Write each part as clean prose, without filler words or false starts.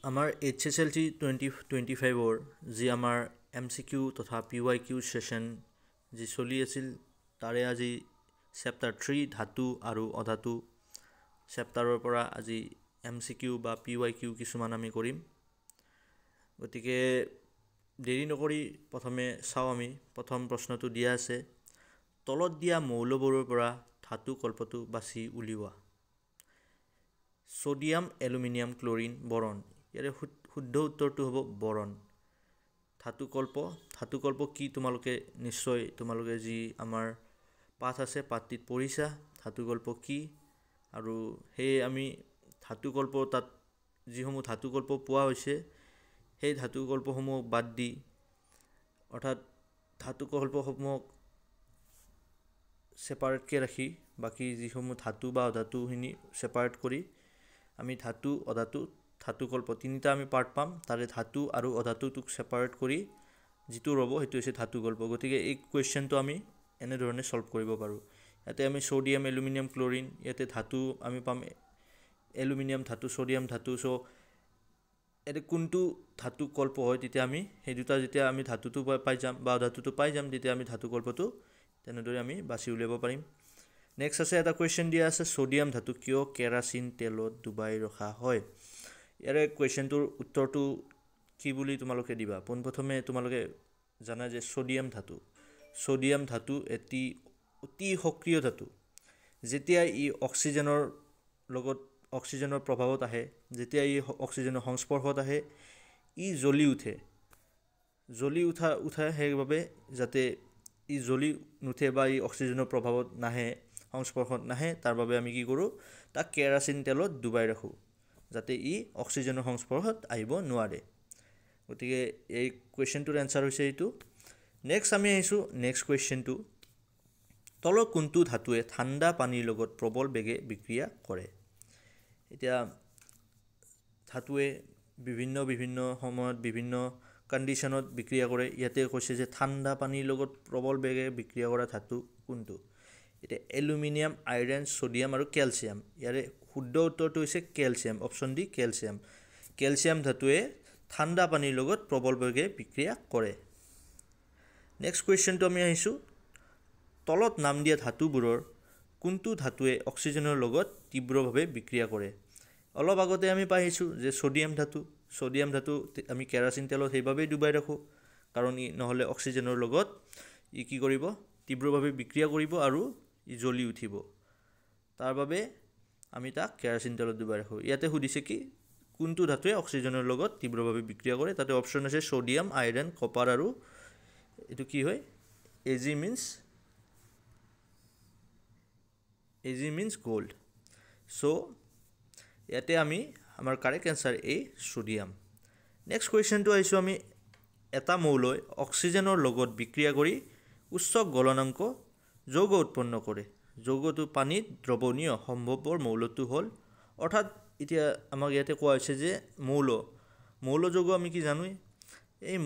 আমাৰ HSLT 2025 যি আমাৰ MCQ তথা PYQ সেশন যি চলি আছিল তাৰে আজি চেপ্টাৰ 3 ধাতু আৰু অধাতু চেপ্টাৰৰ পৰা আজি MCQ বা PYQ কিছুমান আমি কৰিম গতিকে দেৰি নকৰি প্ৰথমে চাও আমি প্ৰথম প্ৰশ্নটো দিয়া আছে তলত দিয়া মৌলবোৰৰ পৰা ধাতু কল্পটো বাছি উলিওৱা সোডিয়াম এলুমিনিয়াম ক্লোৰিন বৰণ ইয়াৰে শুদ্ধ উত্তৰটো হ'ব বৰণ ধাতু কল্প কি তোমালোকে নিশ্চয় তোমালোকে যি আমাৰ পাঠ আছে পাঠটিত পঢ়িছা ধাতু কল্প কি আৰু হে আমি ধাতু কল্প তাত যিসমূহ ধাতু কল্প পোৱা হৈছে সেই ধাতু কল্পসমূহ বাদ দি অৰ্থাৎ ধাতু কল্পসমূহক সেপাৰেট কে ৰাখি বাকি যিসমূহ ধাতু বা অধাতুখিনি সেপাৰেট কৰি আমি ধাতু অধাতু ধাতু কল্প তিনিটা আমি পাৰ্ট পাম তাৰে ধাতু আৰু অধাতুটোক সেপাৰেট কৰি যিটো ৰব হেতু হৈছে ধাতু কল্প গতিকে এই কোৱেশ্চনটো আমি এনে ধৰণে সলভ কৰিব পাৰো ইয়াতে আমি সোডিয়াম এলুমিনিয়াম ক্লোৰিন ইয়াতে ধাতু আমি পাম এলুমিনিয়াম ধাতু সোডিয়াম ধাতু সো এতে কোনটো ধাতু কল্প হয় তেতিয়া আমি সেই দুটা যেতিয়া আমি ধাতুটো পাই যাম বা অধাতুটো পাই যাম তেতিয়া আমি ধাতু কল্পটো তেনেদৰে আমি বাছি উলিয়াব পাৰিম নেক্সট আছে এটা কোৱেশ্চন দিয়া আছে সোডিয়াম ধাতু কিয় কেৰাচিন তেলত ডুবাই ৰখা হয় ইয়াৰে কোৱেশ্চনটোৰ উত্তৰটো কি বুলি তোমালোকে দিবা পোনপ্ৰথমে তোমালোকে জানা যে সোডিয়াম ধাতু এটি অতি সক্ৰিয় ধাতু যেতিয়া ই অক্সিজেনৰ লগত অক্সিজেনৰ প্ৰভাৱত আহে যেতিয়া ই অক্সিজেনৰ সংস্পৰ্শত আহে ই জ্বলি উঠা সেইভাবে যাতে ই জ্বলি নুঠে বা ই অক্সিজেনৰ প্ৰভাৱত নাহে সংস্পৰ্শত নাহে তাৰ বাবে আমি কি কৰো তাক কেৰাচিন তেলত ডুবাই ৰাখো যাতে ই অক্সিজেনৰ সংস্পৰ্শত আহিব নোৱাৰে গতিকে এই কোৱেশ্চনটোৰ আনসাৰ হৈছে এইটো নেক্সট আমি আহিছো নেক্সট কোৱেশ্চনটো তলৰ কোনটো ধাতুৱে ঠাণ্ডা পানীৰ লগত প্ৰবল বেগে বিক্ৰিয়া কৰে এতিয়া ধাতুৱে বিভিন্ন সময়ত বিভিন্ন কন্ডিশনত বিক্ৰিয়া কৰে ইয়াতে কৈছে যে ঠাণ্ডা পানীৰ লগত প্ৰবল বেগে বিক্ৰিয়া কৰা ধাতু কোনটো এটা এলুমিনিয়াম আইৰন সোডিয়াম আৰু ক্যালসিয়াম ইয়াৰে শুদ্ধ উত্তৰটো হৈছে ক্যালসিয়াম অপচন ডি ক্যালসিয়াম ধাতুৱে ঠাণ্ডা পানীৰ লগত প্ৰবল বেগে বিক্ৰিয়া কৰে নেক্সট কোৱেশ্চনটো আমি আহিছো তলত নাম দিয়া ধাতুবোৰৰ কোনটো ধাতুৱে অক্সিজেনৰ লগত তীব্ৰভাৱে বিক্ৰিয়া কৰে অলপ আগতে আমি পাইছো যে সোডিয়াম ধাতু আমি কেৰাচিন তেলত সেইভাবে ডুবাই ৰাখো কাৰণ ই নহলে অক্সিজেনৰ লগত ই কি কৰিব তীব্ৰভাৱে বিক্ৰিয়া কৰিব আৰু ই জ্বলি উঠিব তাৰ বাবে আমি তাক কেৰাচিন তেলত ডুবাই ৰাখো ইয়াতে সুধিছে কি কোনটো ধাতুৱে অক্সিজেনৰ লগত তীব্ৰভাৱে বিক্ৰিয়া কৰে তাতে অপচন আছে সোডিয়াম আইৰন কপাৰ আৰু এটো কি হয় Ag means gold so ইয়াতে আমি আমাৰ কাৰেক্ট আনসাৰ এ সোডিয়াম নেক্সট কোৱেশ্চনটো আইছো আমি এটা মৌলই অক্সিজেনৰ লগত বিক্ৰিয়া কৰি উচ্চ গলনাঙ্ক যৌগ উৎপন্ন কৰে যৌগটো পানীত দ্ৰৱণীয় সম্ভৱপৰ মৌলটো হল অৰ্থাৎ এতিয়া আমাক ইয়াতে কোৱা হৈছে যে মৌল যৌগ আমি কি জানো এই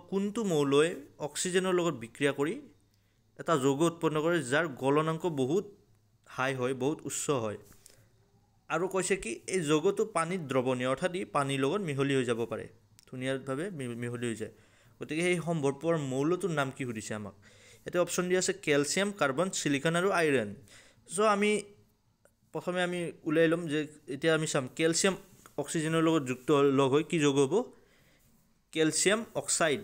কোনটো মৌলই অক্সিজেনৰ লগত বিক্ৰিয়া কৰি এটা যৌগ উৎপন্ন কৰে যাৰ গলনাঙ্ক বহুত হাই হয় বহুত উচ্চ হয় আৰু কৈছে কি এই যৌগটো পানীত দ্ৰৱণীয় অৰ্থাৎ ই পানীৰ লগত মিহলি হৈ যাব পাৰে ধুনিয়াভাৱে মিহলি হৈ যায় গতিকে এই সম্ভৱপৰ মৌলটোৰ নাম কি সুধিছে আমাক এতে অপচন দিয়া আছে ক্যালসিয়াম কাৰ্বন সিলিকন আৰু আইৰন সো আমি প্ৰথমে আমি উলাই লম যে এতিয়া আমি চাম ক্যালসিয়াম অক্সিজেনৰ লগত যুক্ত লগ হৈ কি যৌগ হ'ব ক্যালসিয়াম অক্সাইড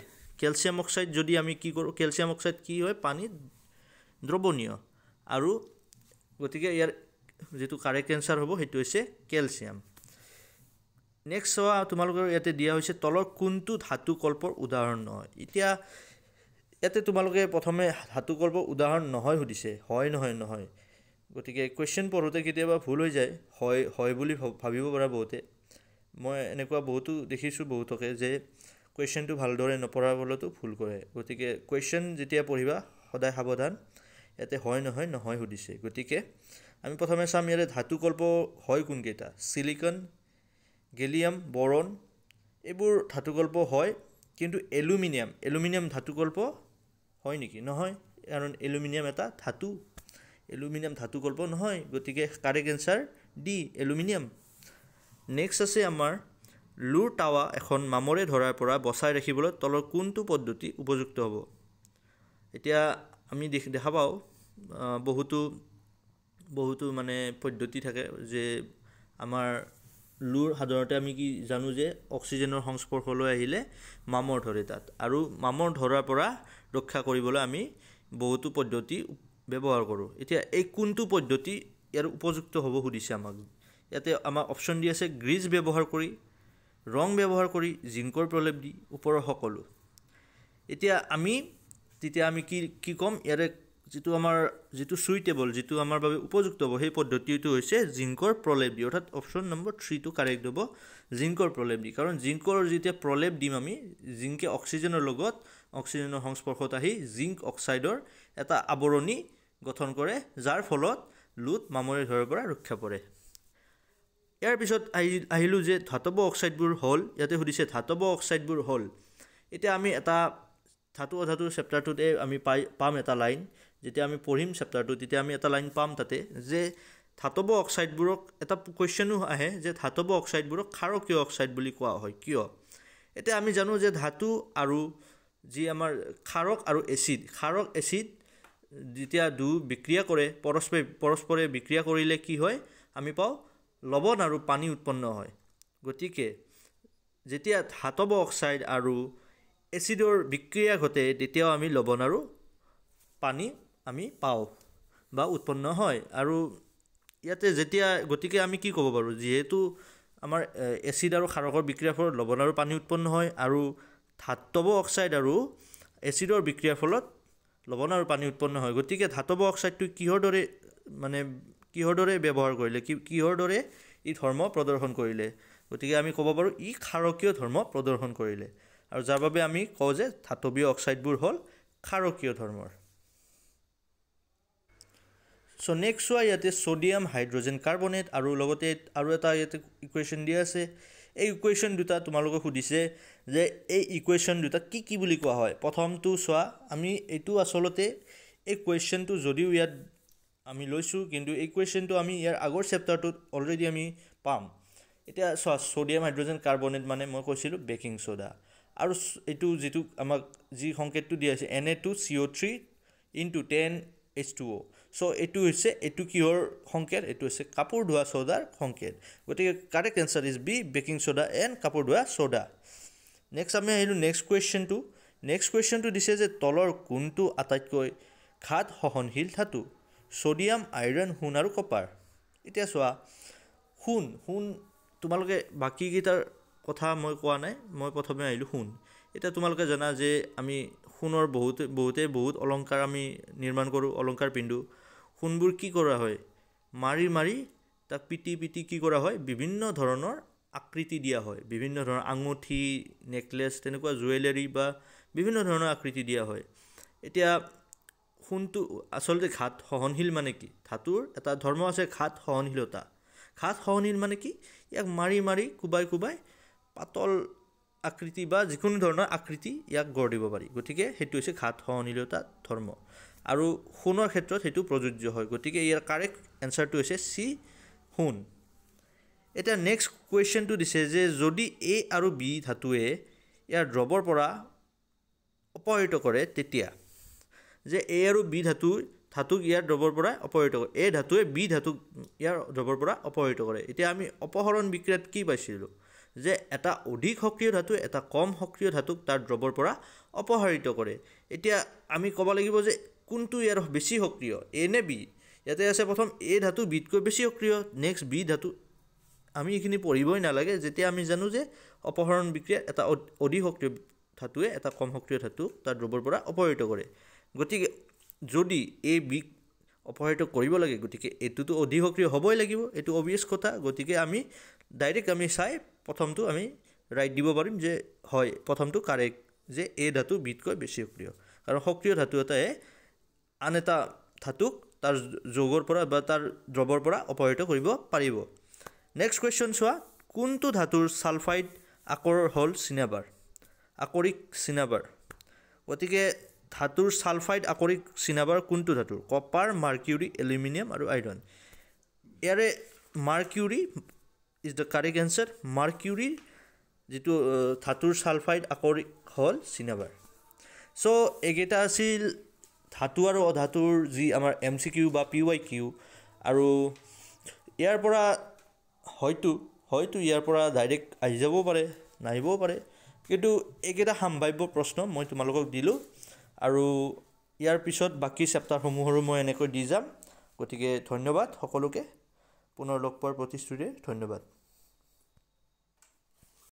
যদি আমি কি কৰো ক্যালসিয়াম অক্সাইড কি হয় পানীত দ্ৰৱণীয় আৰু গতিকে ইয়াৰ যেটো কাৰেক্ট আনসাৰ হ'ব হেতু হৈছে ক্যালসিয়াম নেক্সট তোমালোকৰ ইয়াতে দিয়া হৈছে তলৰ কোনটো ধাতু কল্পৰ উদাহৰণ নহয় এতিয়া ইয়াতে তোমালোকে প্ৰথমে ধাতু কল্পৰ উদাহৰণ নহয় সুধিছে হয় নহয় গতিকে কোৱেশ্চন পঢ়োতে কেতিয়াবা ভুল হৈ যায় হয় বুলি ভাবিব পৰা বহুতে মই এনেকুৱা বহুতো দেখিছো বহুতকে যে কোৱেশ্চনটো ভালদৰে নপঢ়াৰ ফলতো ভুল কৰে গতিকে কোৱেশ্চন যেতিয়া পঢ়িবা সদায় সাৱধান ইয়াতে হয় নহয় সুধিছে গতিকে আমি প্ৰথমে চাম ইয়াৰে ধাতু কল্প হয় কোন কেইটা সিলিকন গেলিয়াম বৰন এবোৰ ধাতু কল্প হয় কিন্তু এলুমিনিয়াম ধাতু কল্প হয় নেকি নহয় কাৰণ এলুমিনিয়াম এটা ধাতু কল্প নহয় গতিকে correct answer D aluminium next আছে আমাৰ লুৰ টাৱা এখন মামৰে ধৰাৰ পৰা বচাই ৰাখিবলৈ তলৰ কোনটো পদ্ধতি উপযুক্ত হ'ব এতিয়া আমি দেখা পাওঁ বহুতো মানে পদ্ধতি থাকে যে আমাৰ লুৰ সাধাৰণতে আমি কি জানো যে অক্সিজেনৰ সংস্পৰ্শলৈ আহিলে মামৰ ধৰে তাত আৰু মামৰ ধৰাৰ পৰা ৰক্ষা কৰিবলৈ আমি বহুতো পদ্ধতি ব্যৱহাৰ কৰোঁ এতিয়া এই কোনটো পদ্ধতি ইয়াৰ উপযুক্ত হ'ব সুধিছে আমাক ইয়াতে আমাৰ অপশ্যন দি আছে গ্ৰীজ ব্যৱহাৰ কৰি ৰং ব্যৱহাৰ কৰি জিংকৰ প্ৰলেপ দি ওপৰৰ সকলো এতিয়া আমি কি ক'ম ইয়াৰে যিটো সুইটেবল যিটো আমাৰ বাবে উপযুক্ত হ'ব সেই পদ্ধতিটো হৈছে জিংকৰ প্ৰলেপ দি অৰ্থাৎ অপশ্যন নম্বৰ 3 টো কাৰেক্ট হ'ব জিংকৰ প্ৰলেপ দি কাৰণ জিংকৰ যেতিয়া প্ৰলেপ দিম আমি জিংকে অক্সিজেনৰ লগত অক্সিজেনৰ সংস্পৰ্শত আহি জিংক অক্সাইডৰ এটা আৱৰণী গঠন কৰে যাৰ ফলত লুট মামৰে ধৰাৰ পৰা ৰক্ষা পৰে ইয়াৰ পিছত আহিলো যে ধাতৱ অক্সাইডবোৰ হ'ল ইয়াতে সুধিছে ধাতৱ অক্সাইডবোৰ হ'ল এতিয়া আমি এটা ধাতু চেপ্টাৰটোতে আমি পাম এটা লাইন যেতিয়া আমি পঢ়িম চেপ্টাৰটো তেতিয়া আমি এটা লাইন পাম তাতে যে ধাতৱ অক্সাইডবোৰক এটা কোৱেশ্চনো আহে যে ধাতৱ অক্সাইডবোৰক ক্ষাৰকীয় অক্সাইড বুলি কোৱা হয় কিয় এতিয়া আমি জানো যে ধাতু আৰু যি আমাৰ ক্ষাৰক আৰু এচিড যেতিয়া বিক্ৰিয়া কৰে পৰস্পৰে বিক্ৰিয়া কৰিলে কি হয় আমি পাওঁ লৱণ আৰু পানী উৎপন্ন হয় গতিকে যেতিয়া ধাতৱ অক্সাইড আৰু এচিডৰ বিক্ৰিয়া ঘটে তেতিয়াও আমি লৱণ আৰু পানী আমি পাওঁ বা উৎপন্ন হয় আৰু ইয়াতে গতিকে আমি কি ক'ব পাৰোঁ যিহেতু আমাৰ এচিড আৰু ক্ষাৰকৰ বিক্ৰিয়াৰ ফলত লৱণ আৰু পানী উৎপন্ন হয় আৰু ধাতৱ অক্সাইড আৰু এচিডৰ বিক্ৰিয়াৰ ফলত লৱণ আৰু পানী উৎপন্ন হয় গতিকে ধাতৱ অক্সাইডটো কিহৰ দৰে ব্যৱহাৰ কৰিলে কিহৰ দৰে ই ধৰ্ম প্ৰদৰ্শন কৰিলে গতিকে আমি ক'ব পাৰোঁ ই ক্ষাৰকীয় ধৰ্ম প্ৰদৰ্শন কৰিলে আৰু যাৰ বাবে আমি কওঁ যে ধাতৱীয় অক্সাইডবোৰ হ'ল ক্ষাৰকীয় ধৰ্মৰ সো নেক্সট চোৱা ইয়াতে সোডিয়াম হাইড্ৰজেন কাৰ্বনেট আৰু লগতে আৰু এটা ইয়াতে ইকুৱেশ্যন দিয়া আছে এই ইকুৱেশ্যন দুটা তোমালোকে সুধিছে যে এই ইকুৱেশ্যন দুটা কি বুলি কোৱা হয় প্ৰথমটো চোৱা আমি এইটো আচলতে এই কুৱেশ্যনটো যদিও ইয়াত আমি লৈছোঁ কিন্তু এই কুৱেশ্যনটো আমি ইয়াৰ আগৰ চেপ্টাৰটোত অলৰেডি আমি পাম এতিয়া চোৱা সোডিয়াম হাইড্ৰজেন কাৰ্বনেট মানে মই কৈছিলোঁ বেকিং সোডা আৰু এইটো যিটো আমাক যি সংকেতটো দিয়া আছে Na2CO3 * 10H2O সো এইটো কিহৰ সংকেত এইটো হৈছে কাপোৰ ধোৱা সোডাৰ সংকেত গতিকে correct answer is B baking soda and কাপোৰ ধোৱা সোডা নেক্সট আমি আহিলোঁ নেক্সট কুৱেশ্যনটো দিছে যে তলৰ কোনটো আটাইতকৈ ঘাত সহনশীল ধাতু সোডিয়াম আইৰণ সোণ আৰু কপাৰ এতিয়া চোৱা সোণ তোমালোকে বাকীকেইটাৰ কথা মই কোৱা নাই মই প্ৰথমে আহিলোঁ সোণ এতিয়া তোমালোকে জানা যে আমি সোণৰ বহুত অলংকাৰ আমি নিৰ্মাণ কৰোঁ অলংকাৰ পিন্ধোঁ সোণবোৰ কি কৰা হয় মাৰি তাক পিটি কি কৰা হয় বিভিন্ন ধৰণৰ আকৃতি দিয়া হয় বিভিন্ন ধৰণৰ আঙুঠি নেকলেছ তেনেকুৱা জুৱেলাৰী বা বিভিন্ন ধৰণৰ আকৃতি দিয়া হয় এতিয়া সোণটো আচলতে ঘাত সহনশীল মানে কি ধাতুৰ এটা ধৰ্ম আছে ঘাত সহনশীল মানে কি ইয়াক মাৰি কুবাই পাতল আকৃতি বা যিকোনো ধৰণৰ আকৃতি ইয়াক গঢ় দিব পাৰি গতিকে সেইটো হৈছে ঘাত সহনশীলতা ধৰ্ম আৰু সোণৰ ক্ষেত্ৰত সেইটো প্ৰযোজ্য হয় গতিকে ইয়াৰ কাৰেক্ট এনসাৰটো হৈছে সি সোণ এটা নেক্সট কুৱেশ্যনটো দিছে যে যদি এ আৰু বি ধাতুৱে ইয়াৰ দ্ৰৱৰ পৰা অপহৃত কৰে তেতিয়া যে এ আৰু বি ধাতুক ইয়াৰ দ্ৰৱৰ পৰা অপহৃত কৰে এ ধাতুৱে বি ধাতুক ইয়াৰ দ্ৰৱৰ পৰা অপহৃত কৰে এতিয়া আমি অপহৰণ বিক্ৰিয়াত কি পাইছিলোঁ যে এটা অধিক সক্ৰিয় ধাতু এটা কম সক্ৰিয় ধাতুক তাৰ দ্ৰৱৰ পৰা অপহৃত কৰে এতিয়া আমি ক'ব লাগিব যে কোনটো ইয়াৰ বেছি সক্ৰিয় এ নে বি ইয়াতে আছে প্ৰথম এ ধাতু বিতকৈ বেছি সক্ৰিয় নেক্সট বি ধাতু আমি এইখিনি পঢ়িবই নালাগে যেতিয়া আমি জানো যে অপহৰণ বিক্ৰিয়া এটা অধিক সক্ৰিয় ধাতুৱে এটা কম সক্ৰিয় ধাতুক তাৰ দ্ৰৱৰ পৰা অপহৃত কৰে গতিকে যদি এ বিক অপহৃত কৰিব লাগে গতিকে এইটোতো অধিক সক্ৰিয় হ'বই লাগিব এইটো অবভিয়াছ কথা গতিকে আমি ডাইৰেক্ট আমি চাই প্ৰথমটো আমি ৰাইট দিব পাৰিম যে হয় প্ৰথমটো কাৰেক্ট যে এ ধাতু বিতকৈ বেছি সক্ৰিয় কাৰণ সক্ৰিয় ধাতু এটাই আন এটা ধাতুক তাৰ যৌগৰ পৰা বা তাৰ দ্ৰৱৰ পৰা অপহৃত কৰিব পাৰিব নেক্সট কুৱেশ্যন চোৱা কোনটো ধাতুৰ সালফাইড আকৰ হ'ল চিনাবাৰ আকৰিক চিনাবাৰ গতিকে ধাতুৰ সালফাইড আকৰিক চিনাবাৰ কোনটো ধাতুৰ কপাৰ মাৰ্কিউৰি এলুমিনিয়াম আৰু আইৰণ ইয়াৰে mercury is the correct answer মাৰ্কিউৰিৰ যিটো ধাতুৰ ছালফাইড আকৰিক হ'ল চিনাবাৰ সো এইকেইটা আছিল ধাতু আৰু অধাতুৰ যি আমাৰ MCQ বা PYQ আৰু ইয়াৰ পৰা হয়তো ইয়াৰ পৰা ডাইৰেক্ট আহি যাবও পাৰে নাহিবও পাৰে কিন্তু এইকেইটা সম্ভাৱ্য প্ৰশ্ন মই তোমালোকক দিলোঁ আৰু ইয়াৰ পিছত বাকি চেপ্টাৰসমূহৰো মই এনেকৈ দি যাম গতিকে ধন্যবাদ সকলোকে পুনৰ লগ পোৱাৰ প্ৰতিশ্ৰুতিৰে ধন্যবাদ